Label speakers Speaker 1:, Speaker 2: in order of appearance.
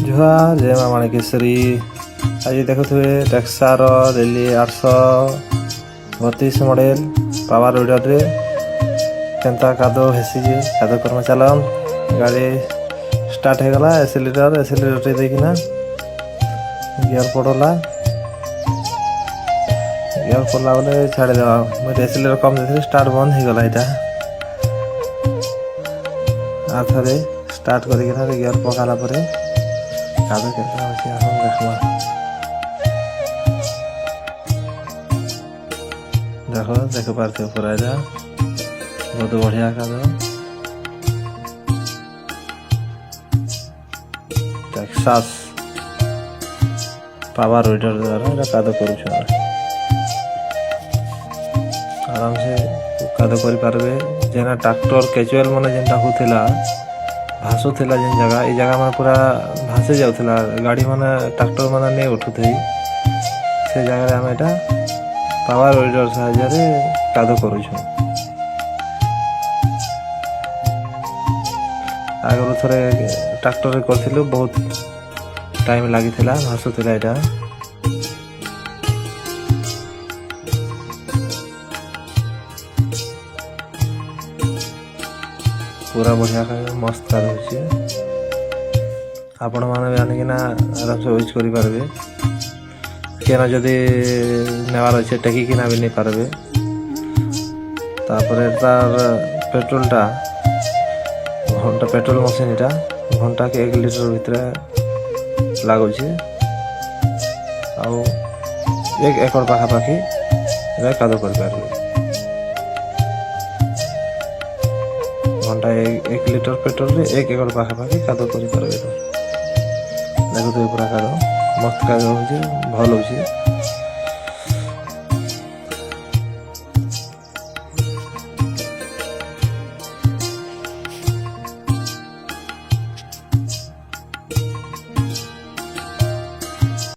Speaker 1: जुहार जय माँ माणिकेश्वरी। आज देखुए टेक्सार रेली 832 मॉडल पावर विडर रे केनता कादो हेसी कादो कर्म चलाम गाड़ी स्टार्ट हो गला। एसिलेटर देखना गियर पड़ला बोले छाड़ी देवा मुझे एसिलेटर कम देती स्टार्ट बंद हो गला। यहाँ आ थे स्टार्ट करना गियर पकाला कादो के देखा देखो देख पार्थ पूरा यहाँ बहुत बढ़िया कादो टेक्सास पावर विडर द्वारा कादो कर आराम से कादो करें। जेना ट्रैक्टर कैजुअल मन जेनटा होता भासुला जेन जगह ये जगह में पूरा भासी जाऊला गाड़ी मैंने ट्रैक्टर मैंने नहीं उठुथे से जगह आम यहाँ पावर विडर साहाय्य कादो करूँ। आगु थे ट्रैक्टर करूँ बहुत टाइम लगी भासुला यहाँ पूरा बढ़िया मस्त काद हो आपण मैंने भी आनिकिना आराम से यूज करेंगे क्या जदि नेवार अच्छे टेकिना भी नहीं पारे। तापर तार पेट्रोलटा घंटा पेट्रोल मशीन यहाँ घंटा के 1 लीटर भितर लगुच आउ 1 एकड़ पाखापाखि कादो कर घंटा 1 लीटर पेट्रोल रे 1 एकड़ पाखापाखि कादो कर देखो पूरा कादो मस्त कादो हो भल हो।